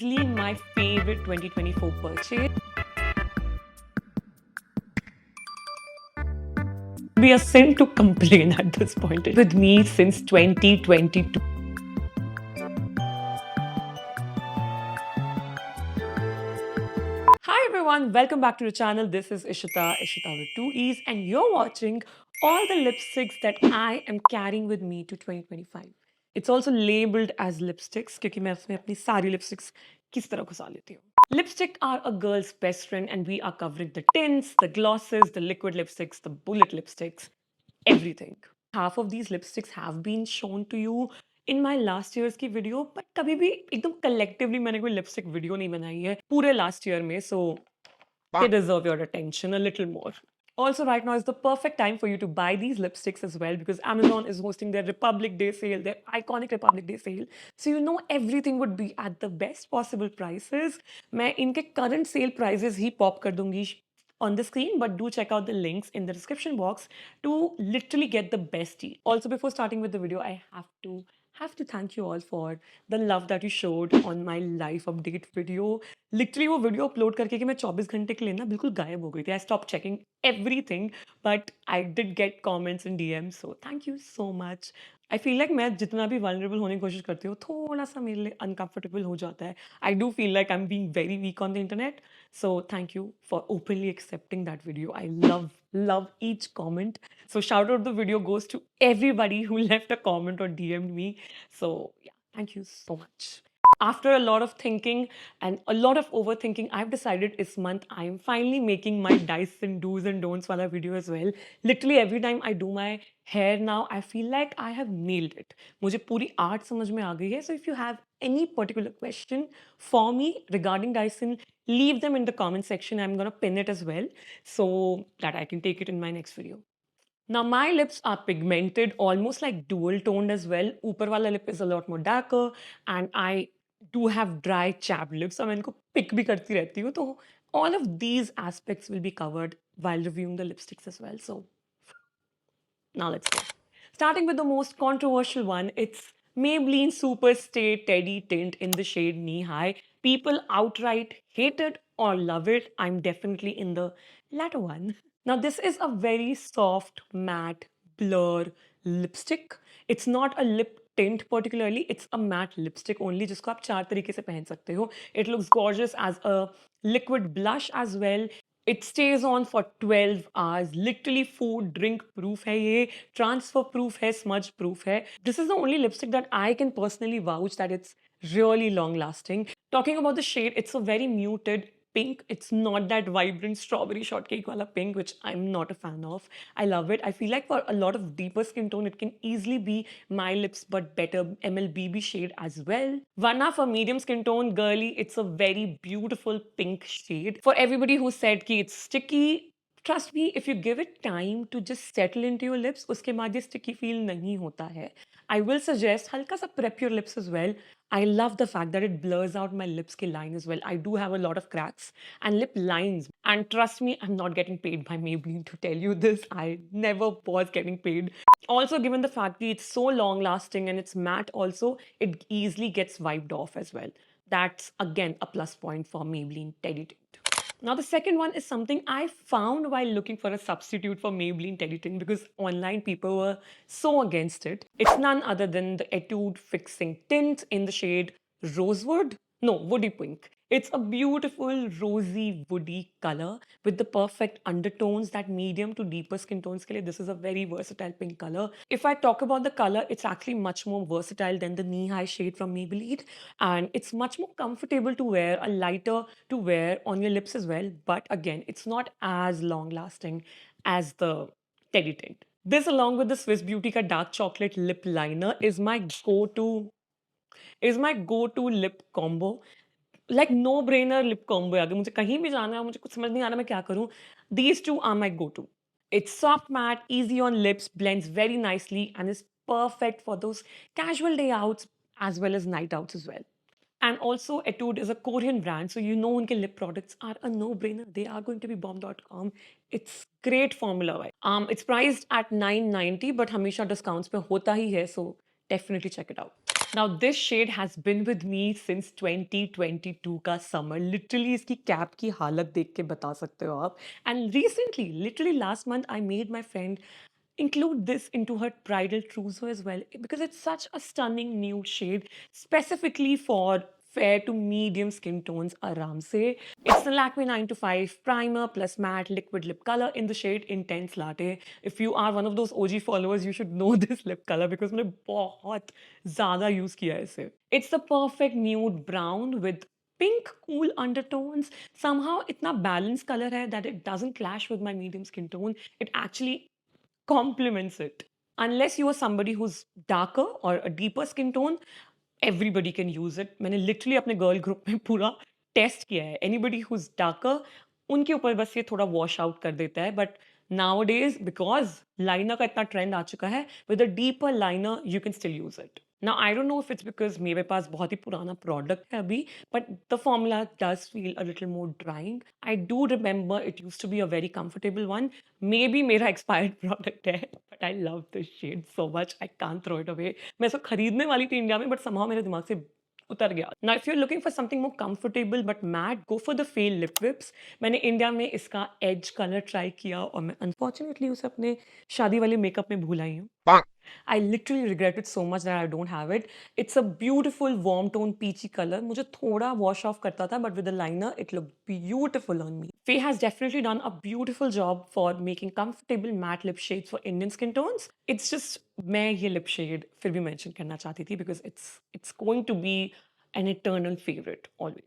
Easily my favorite 2024 purchase. Be a sin to complain at this point. With me since 2022. Hi everyone, welcome back to the channel. This is Ishita with two E's, and you're watching all the lipsticks that I am carrying with me to 2025. It's also labeled as lipsticks क्योंकि मैं उसमें अपनी सारी lipsticks किस तरह घुसा लेती हूँ. Lipstick are a girl's best friend, and we are covering the tints, the glosses, the liquid lipsticks, the bullet lipsticks, everything. Half of these lipsticks have been shown to you in my last year's की video, but कभी भी एकदम collectively मैंने कोई lipstick video नहीं बनाई है पूरे last year में, so they deserve your attention a little more. Also, right now is the perfect time for you to buy these lipsticks as well because Amazon is hosting their Republic Day sale, their iconic Republic Day sale. So you know everything would be at the best possible prices. मैं इनके current sale prices ही pop कर दूंगी on the screen, but do check out the links in the description box to literally get the best deal. Also, before starting with the video, I have to thank you all for the love that you showed on my life update video. Literally वो video upload करके कि मैं 24 घंटे के लिए ना बिल्कुल गायब हो गई थी. I stopped checking everything, but I did get comments and DMs, so thank you so much. I feel like मैं जितना भी vulnerable होने की कोशिश करती हूँ थोड़ा सा मेरे लिए uncomfortable हो जाता है. I do feel like I'm being very weak on the internet, so thank you for openly accepting that video. I love each comment. So shout out the video goes to everybody who left a comment or DM'd me. So yeah, thank you so much. After a lot of thinking and a lot of overthinking, I've decided this month I'm finally making my Dyson do's and don'ts wala video as well. Literally every time I do my hair now, I feel like I have nailed it. मुझे पूरी art समझ में आ गई है. So if you have any particular question for me regarding Dyson, leave them in the comment section. I'm gonna pin it as well so that I can take it in my next video. Now my lips are pigmented, almost like dual toned as well. ऊपर वाला lip is a lot more darker, and I do have dry chapped lips. So मैं इनको pick भी करती रहती हूँ. तो all of these aspects will be covered while reviewing the lipsticks as well. So now let's go. Starting with the most controversial one, it's Maybelline Super Stay Teddy Tint in the shade Knee High. People outright hate it or love it. I'm definitely in the latter one. Now, this is a very soft, matte, blur lipstick. It's not a lip tint particularly, it's a matte lipstick only जिसको आप चार तरीके से पहन सकते हो. It looks gorgeous as a liquid blush as well. It stays on for 12 hours. Literally food, drink proof hai ye. Transfer proof hai, smudge proof hai. This is the only lipstick that I can personally vouch that it's really long lasting. Talking about the shade, it's a very muted pink. It's not that vibrant strawberry shortcake wala pink, which I'm not a fan of. I love it. I feel like for a lot of deeper skin tone, it can easily be my lips but better MLBB shade as well. Vanna for medium skin tone, girly, it's a very beautiful pink shade. For everybody who said ki it's sticky, trust me, if you give it time to just settle into your lips, उसके बाद ये sticky feel नहीं होता है. I will suggest हल्का सा prep your lips as well. I love the fact that it blurs out my lips ke line as well. I do have a lot of cracks and lip lines. And trust me, I'm not getting paid by Maybelline to tell you this. I never was getting paid. Also, given the fact that it's so long lasting and it's matte also, it easily gets wiped off as well. That's again a plus point for Maybelline Teddy Tint. Now, the second one is something I found while looking for a substitute for Maybelline Teddy Tint because online people were so against it. It's none other than the Etude Fixing Tint in the shade Rosewood. No, Woody Pink. It's a beautiful rosy woody color with the perfect undertones that medium to deeper skin tones ke liye. This is a very versatile pink color. If I talk about the color, it's actually much more versatile than the knee-high shade from Maybelline, and it's much more comfortable to wear, a lighter to wear on your lips as well. But again, it's not as long-lasting as the Teddy Tint. This, along with the Swiss Beauty ka dark chocolate lip liner, is my go-to lip combo. Like no brainer lip combo है. अगर मुझे कहीं भी जाना है, मुझे कुछ समझ नहीं आ रहा मैं क्या करूँ, these two are my go-to. It's soft matte, easy on lips, blends very nicely, and is perfect for those casual day outs as well as night outs as well. And also, Etude is a Korean brand, so you know उनके lip products are a no-brainer. They are going to be bomb.com. It's great formula. It's priced at $990, but हमेशा discounts पे होता ही है, so definitely check it out. Now this shade has been with me since 2022 का summer. Literally इसकी cap की हालत देख के बता सकते हो आप. And recently, literally last month, I made my friend include this into her bridal trousseau as well because it's such a stunning nude shade specifically for fair to medium skin tones aram se. It's the Lakme 9 to 5 primer plus matte liquid lip color in the shade Intense Latte. If you are one of those OG followers, you should know this lip color because मैंने बहुत ज़्यादा use किया है इसे. It's the perfect nude brown with pink cool undertones. Somehow इतना balanced color है that it doesn't clash with my medium skin tone. It actually complements it. Unless you are somebody who's darker or a deeper skin tone, everybody can use it. मैंने literally अपने girl group में पूरा test किया है. Anybody who's darker, उनके ऊपर बस ये थोड़ा wash out कर देता है. But nowadays, because liner का इतना trend आ चुका है, with a deeper liner, you can still use it. Now, I don't know if it's because मेरे पास बहुत ही पुराना product है अभी, but the formula does feel a little more drying. I do remember it used to be a very comfortable one. Maybe मेरा expired product है, but I love this shade so much. I can't throw it away. मैं इसको खरीदने वाली थी India में, but somehow मेरे दिमाग से उतर गया. Now, if you're looking for something more comfortable but matte, go for the Fail Lip Whips. मैंने इंडिया में इसका edge color try किया और मैं unfortunately उसे अपने शादी वाले मेकअप में भूल आई हूँ. I literally regret it so much that I don't have it. It's a beautiful warm tone peachy color. मुझे थोड़ा wash off करता था, but with the liner, it looked beautiful on me. Faye has definitely done a beautiful job for making comfortable matte lip shades for Indian skin tones. It's just मैं ये lip shade फिर भी mention करना चाहती थी because it's going to be an eternal favorite always.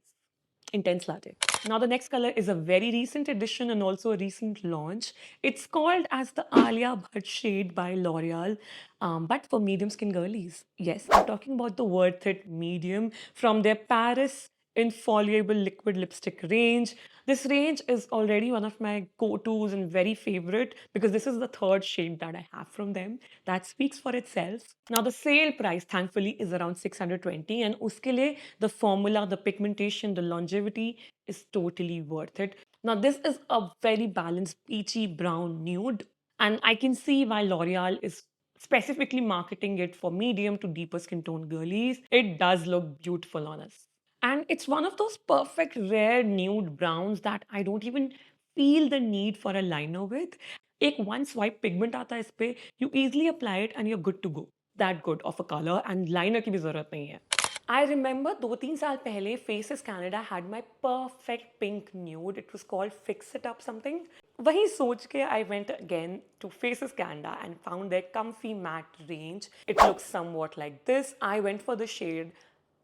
Intense Latte. Now, the next color is a very recent addition and also a recent launch. It's called as the Alia Bhatt shade by L'Oreal, but for medium skin girlies. Yes, I'm talking about the Worth It Medium from their Paris Infallible Liquid Lipstick range. This range is already one of my go-tos and very favorite because this is the third shade that I have from them. That speaks for itself. Now the sale price thankfully is around 620 and uske liye the formula, the pigmentation, the longevity is totally worth it. Now this is a very balanced peachy brown nude and I can see why L'Oreal is specifically marketing it for medium to deeper skin tone girlies. It does look beautiful on us. And it's one of those perfect rare nude browns that I don't even feel the need for a liner with. एक one swipe pigment आता है इस पे, you easily apply it and you're good to go. That good of a color and liner की भी जरूरत नहीं है. I remember 2-3 साल पहले Faces Canada had my perfect pink nude. It was called Fix It Up something. वही सोच के I went again to Faces Canada and found their comfy matte range. It looks somewhat like this. I went for the shade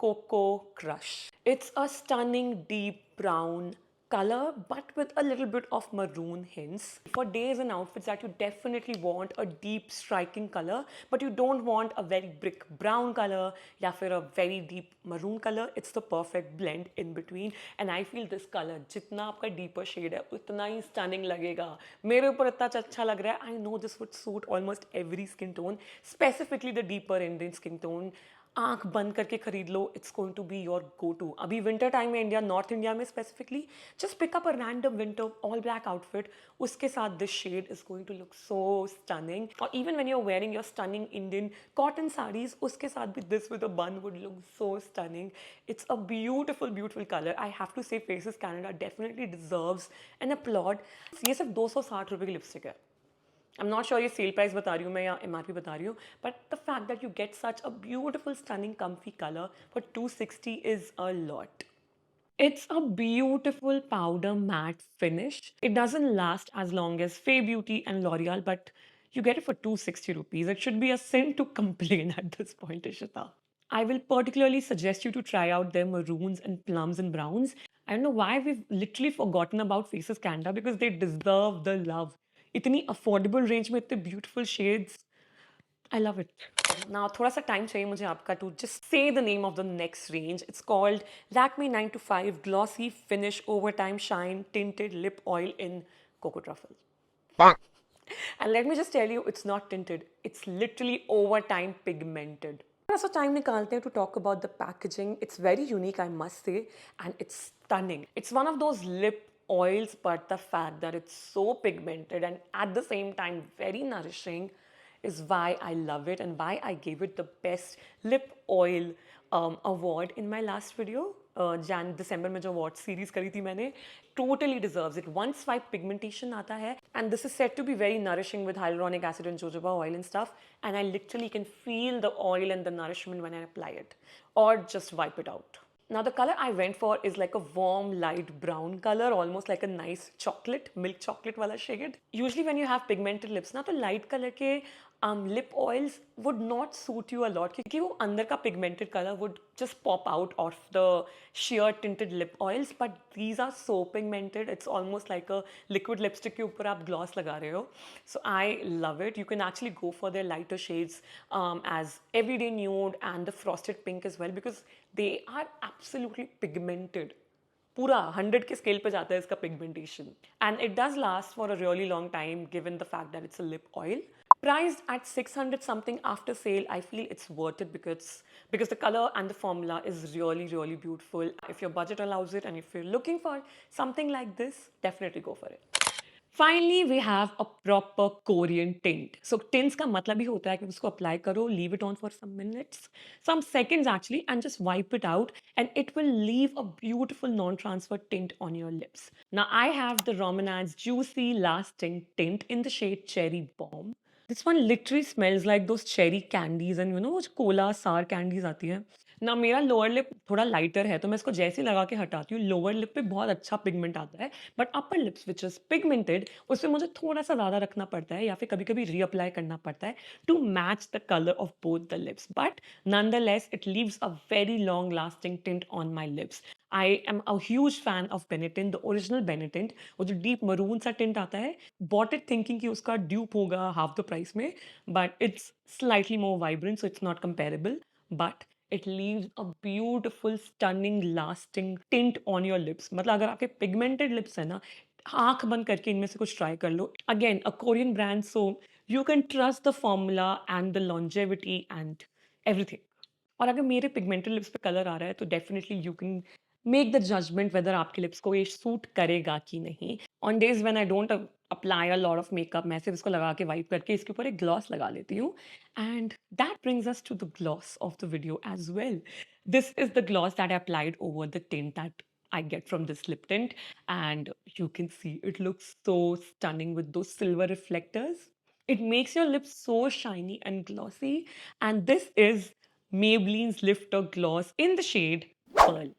Cocoa Crush. It's a stunning deep brown color but with a little bit of maroon hints. For days and outfits that you definitely want a deep striking color but you don't want a very brick brown color या फिर a very deep maroon color, it's the perfect blend in between and I feel this color जितना आपका deeper shade है उतना ही stunning लगेगा. मेरे ऊपर इतना अच्छा लग रहा है. I know this would suit almost every skin tone, specifically the deeper Indian skin tone. आंख बंद करके खरीद लो, it's going to be your go-to. अभी winter time में इंडिया, नॉर्थ इंडिया में specifically, just pick up a random winter all black outfit. उसके साथ this shade is going to look so stunning. Or even when you're wearing your stunning Indian cotton sarees, उसके साथ भी this with a bun would look so stunning. It's a beautiful, beautiful color. I have to say Faces Canada definitely deserves an applaud. ये सिर्फ 260 रुपए की lipstick है. I'm not sure ये sale price बता रही हूँ मैं या MRP बता रही हूँ, but the fact that you get such a beautiful, stunning, comfy color for 260 is a lot. It's a beautiful powder matte finish. It doesn't last as long as Fay Beauty and L'Oreal, but you get it for 260 rupees. It should be a sin to complain at this point, Ishita. I will particularly suggest you to try out their maroons and plums and browns. I don't know why we've literally forgotten about Faces Canada because they deserve the love. इतनी affordable range में इतने beautiful shades. I love it. Now, थोड़ा सा time चाहिए मुझे आपका to just say the name of the next range. It's called Lakme 9 to 5 Glossy Finish Overtime Shine Tinted Lip Oil in Cocoa Truffle. And let me just tell you, it's not tinted. It's literally overtime pigmented. थोड़ा सा time निकालते हैं to talk about the packaging. It's very unique, I must say, and it's stunning. It's one of those lip oils, but the fact that it's so pigmented and at the same time very nourishing, is why I love it and why I gave it the best lip oil award in my last video. Jain दिसंबर में जो award series करी थी मैंने, totally deserves it. One swipe pigmentation आता है, and this is said to be very nourishing with hyaluronic acid and jojoba oil and stuff, and I literally can feel the oil and the nourishment when I apply it, or just wipe it out. Now the color I went for is like a warm light brown color, almost like a nice chocolate, milk chocolate wala shade. Usually when you have pigmented lips ना, तो light color के lip oils would not suit you a lot क्योंकि वो अंदर का pigmented color would just pop out of the sheer tinted lip oils, but these are so pigmented, it's almost like a liquid lipstick के ऊपर आप gloss लगा रहे हो. So I love it. You can actually go for their lighter shades as Everyday Nude and the Frosted Pink as well, because they are absolutely pigmented. पूरा 100 के scale पे जाता है इसका pigmentation, and it does last for a really long time given the fact that it's a lip oil. Priced at 600 something after sale, I feel it's worth it because the color and the formula is really beautiful. If your budget allows it and if you're looking for something like this, definitely go for it. Finally, we have a proper Korean tint. So tints का मतलब ही होता है कि उसको apply करो, leave it on for some minutes, some seconds actually, and just wipe it out, and it will leave a beautiful non-transfer tint on your lips. Now I have the Romanance Juicy Lasting Tint in the shade Cherry Bomb. This one literally smells like those cherry candies and वो जो cola sour candies आती है ना. मेरा lower lip थोड़ा lighter है तो मैं इसको जैसे ही लगा के हटाती हूँ, लोअर लिप पे बहुत अच्छा पिगमेंट आता है, but upper lips which is pigmented उस पर मुझे थोड़ा सा ज़्यादा रखना पड़ता है या फिर कभी कभी रीअप्लाई करना पड़ता है to match the colour of both the lips, but nonetheless it leaves a very long lasting tint on my lips. I am a huge fan of Benetton, the original Benetton, वो जो deep maroon सा tint आता है. Bought it thinking कि उसका dupe होगा half the price में, but it's slightly more vibrant, so it's not comparable. But it leaves a beautiful, stunning, lasting tint on your lips. मतलब अगर आपके pigmented lips है ना, आंख बंद करके इनमें से कुछ ट्राई कर लो. Again, a Korean brand, so you can trust the formula and the longevity and everything. और अगर मेरे पिगमेंटेड लिप्स पे कलर आ रहा है तो definitely you can make the judgement whether आपके लिप्स को ये सूट करेगा कि नहीं. On days when I don't apply a lot of makeup, मैं सिर्फ इसको लगा के वाइप करके इसके ऊपर एक ग्लॉस लगा लेती हूँ, and that brings us to the gloss of the video as well. This is the gloss that I applied over the tint that I get from this lip tint, and you can see it looks so stunning with those silver reflectors. It makes your lips so shiny and glossy, and this is Maybelline's Lifter Gloss in the shade Pearl.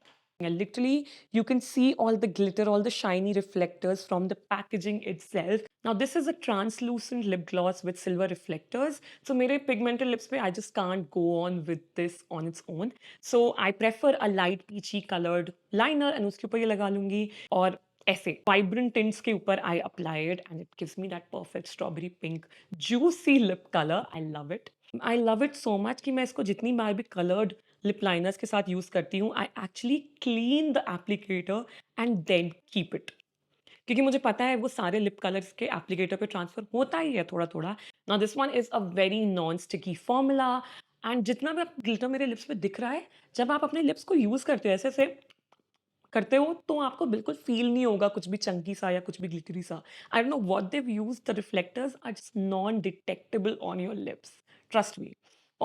And literally, you can see all the glitter, all the shiny reflectors from the packaging itself. Now, this is a translucent lip gloss with silver reflectors. So, मेरे pigmented lips पे, I just can't go on with this on its own. So, I prefer a light peachy colored liner and उसके ऊपर ये लगा लूँगी, और ऐसे vibrant tints के ऊपर I apply it, and it gives me that perfect strawberry pink juicy lip color. I love it. I love it so much कि मैं इसको जितनी बार भी कलर्ड लिप लाइनर्स के साथ यूज़ करती हूँ, I actually clean the applicator and then keep it, क्योंकि मुझे पता है वो सारे लिप कलर्स के एप्लीकेटर पे ट्रांसफर होता ही है थोड़ा थोड़ा. Now this one is a very non sticky formula, and जितना भी ग्लिटर मेरे लिप्स पे दिख रहा है, जब आप अपने लिप्स को यूज़ करते हो ऐसे से करते हो तो आपको बिल्कुल फील नहीं होगा कुछ भी चंकी सा या कुछ भी ग्लिटरी सा. I don't know what they used, the reflectors are just non detectable on your lips, trust me.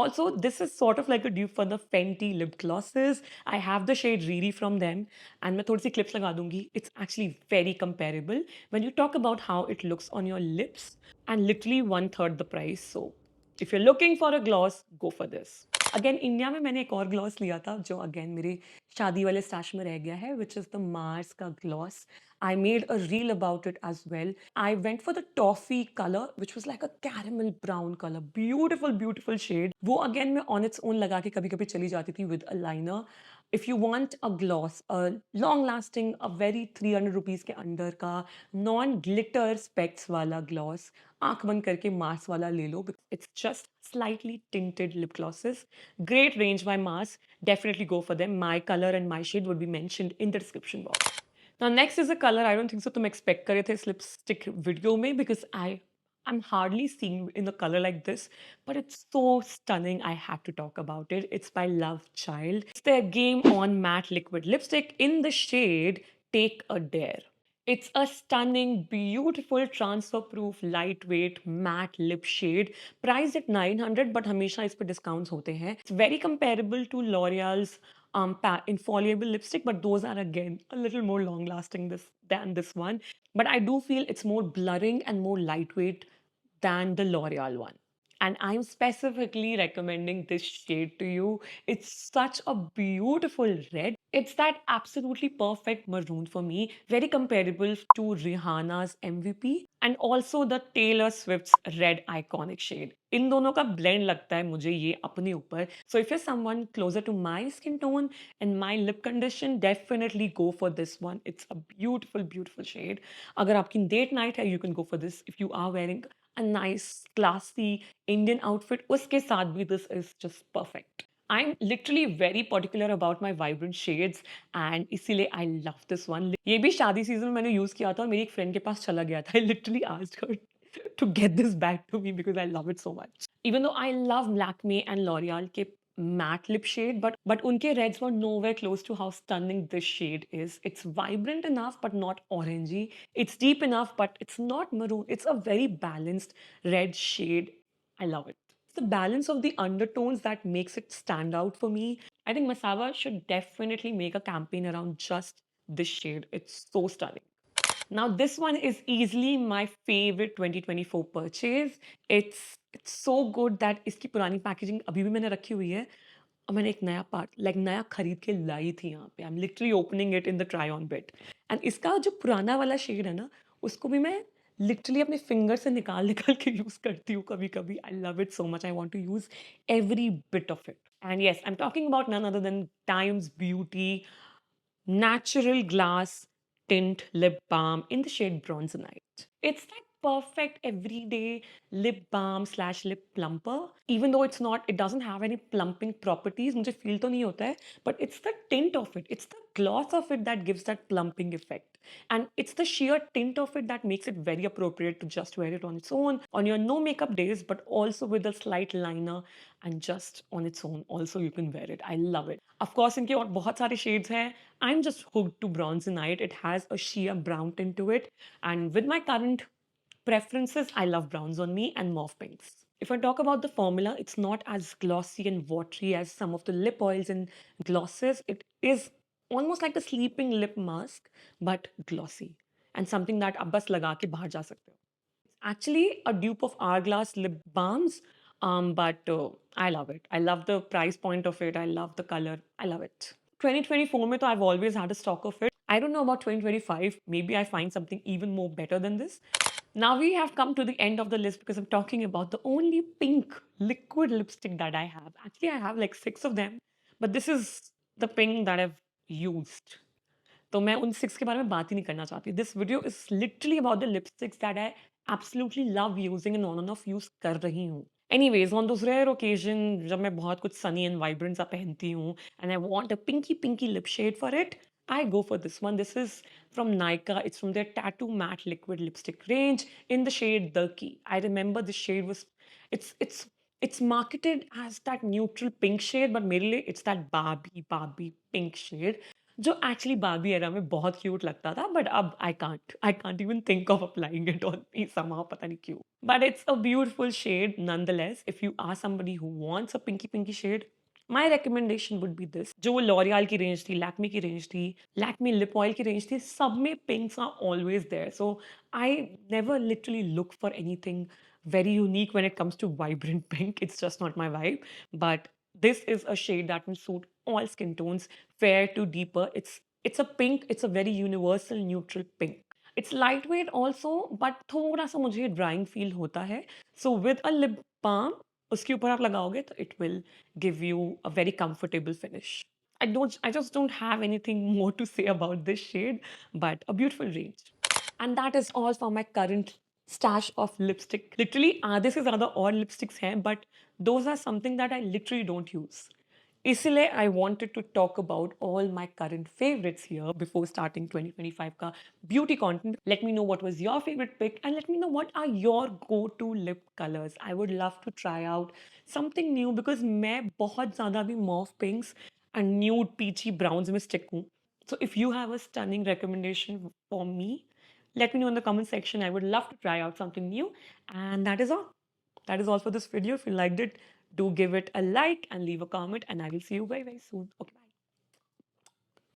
Also, this is sort of like a dupe for the Fenty lip glosses. I have the shade Riri from them, and मैं थोड़ी सी clips लगा दूंगी. It's actually very comparable when you talk about how it looks on your lips, and literally 1/3 the price. So, if you're looking for a gloss, go for this. Again India में मैंने एक और gloss लिया था जो again मेरे शादी वाले स्टैश में रह गया है, विच इज़ द मार्स का gloss. I made a reel about it as well. I went for the toffee color, which was like a caramel brown color. Beautiful shade. वो again मैं on its own लगा के कभी कभी चली जाती थी with a liner. If you want a gloss, a long lasting, a very 300 rupees के अंदर का non glitter specs वाला gloss, आंख बंद करके मार्स वाला ले लो. It's just slightly tinted lip glosses. Great range by Mars. Definitely go for them. My color and my shade would be mentioned in the description box. Now next is a color I don't think so तुम expect करे थे इस lipstick video में, because I'm hardly seeing in a color like this, but it's so stunning. I have to talk about it. It's by Love Child. It's their Game On Matte Liquid Lipstick in the shade Take a Dare. It's a stunning, beautiful, transfer-proof, lightweight, matte lip shade, priced at 900, but हमेशा इस पे discounts होते हैं. It's very comparable to L'Oreal's infallible lipstick, but those are again a little more long-lasting than this one. But I do feel it's more blurring and more lightweight than the L'Oreal one. And I'm specifically recommending this shade to you. It's such a beautiful red. It's that absolutely perfect maroon for me, very comparable to Rihanna's MVP and also the Taylor Swift's red iconic shade. इन दोनों का blend लगता है मुझे ये अपने ऊपर. So if you're someone closer to my skin tone and my lip condition, definitely go for this one. It's a beautiful, beautiful shade. अगर आपकी date night है, you can go for this. If you are wearing a nice, classy Indian outfit, उसके साथ भी this is just perfect. I'm literally very particular about my vibrant shades and इसीलिए I love this one. ये भी शादी season में मैंने use किया था और मेरी एक फ्रेंड के पास चला गया था. I literally asked her to get this back to me because I love it so much. Even though I love Lakme and L'Oreal के matte lip shade, but unke reds were nowhere close to how stunning this shade is. It's vibrant enough, but not orangey. It's deep enough, but it's not maroon. It's a very balanced red shade. I love it. It's the balance of the undertones that makes it stand out for me. I think Masaba should definitely make a campaign around just this shade. It's so stunning. Now, this one is easily my favorite 2024 purchase. It's so good that इसकी पुरानी packaging अभी भी मैंने रखी हुई है और मैंने एक नया पार्ट नया खरीद के लाई थी यहाँ पे. I am literally opening it in the try on bit and इसका जो पुराना वाला शेड है ना उसको भी मैं लिटरली अपने फिंगर से निकाल निकाल के यूज करती हूँ कभी कभी. I love it so much. I want to use every bit of it. And yes, I am talking about none other than Times beauty natural glass tint lip balm in the shade Bronzonite. It's that perfect everyday lip balm slash lip plumper. Even though it doesn't have any plumping properties, मुझे feel तो नहीं होता है, but it's the tint of it, it's the gloss of it that gives that plumping effect. And it's the sheer tint of it that makes it very appropriate to just wear it on its own, on your no makeup days, but also with a slight liner and just on its own. Also, you can wear it. I love it. Of course, इनके और बहुत सारे shades हैं. I'm just hooked to Bronzonite. It has a sheer brown tint to it. And with my current preferences, I love browns on me and mauve pinks. If I talk about the formula, it's not as glossy and watery as some of the lip oils and glosses. It is almost like a sleeping lip mask, but glossy. And something that आप बस लगा के बाहर जा सकते हो. Actually a dupe of Hourglass lip balms, but I love it. I love the price point of it. I love the color. I love it. 2024 mein to I've always had a stock of it. I don't know about 2025. Maybe I find something even more better than this. Now we have come to the end of the list because I'm talking about the only pink liquid lipstick that I have. Actually, I have like 6 of them, but this is the pink that I've used. तो मैं उन 6 के बारे में बात ही नहीं करना चाहती. This video is literally about the lipsticks that I absolutely love using and on and off use कर रही हूँ. Anyways on those rare occasion जब मैं बहुत कुछ सनी एंड वाइब्रेंट सा पहनती हूँ and I want a pinky pinky lip shade for it, I go for this one. This is from Nykaa. It's from their Tattoo Matte Liquid Lipstick range in the shade The Key. I remember the shade was it's marketed as that neutral pink shade, but मेरे लिए it's that Barbie pink shade. जो actually Barbie era में बहुत cute लगता था but अब I can't even think of applying it on me somehow. पता नहीं क्यों, but it's a beautiful shade nonetheless. If you are somebody who wants a pinky pinky shade, my recommendation would be this. जो L'Oreal की range थी, लैक्मे की range थी, Lakme lip oil की range थी, सब में pinks are always there. So I never literally look for anything very unique when it comes to vibrant pink. It's just not my vibe. But this is a shade that will suit all skin tones, fair to deeper. It's a pink. It's a very universal neutral pink. It's lightweight also, but थोड़ा सा मुझे drying feel होता है. So with a lip balm, उसके ऊपर आप लगाओगे तो it will give you a very comfortable finish. I just don't have anything more to say about this shade, but a beautiful range. And that is all for my current stash of lipstick. Literally, आधे से ज़्यादा और lipsticks हैं, but those are something that I literally don't use. इसलिए I wanted to talk about all my current favorites here before starting 2025 का beauty content. Let me know what was your favorite pick and let me know what are your go-to lip colors. I would love to try out something new because मैं बहुत ज़्यादा भी mauve pinks and nude peachy browns में stick हूँ. So if you have a stunning recommendation for me, Let me know in the comment section. I would love to try out something new. And that is all. That is all for this video. If you liked it, do give it a like and leave a comment. And I will see you very, very soon. Okay, bye.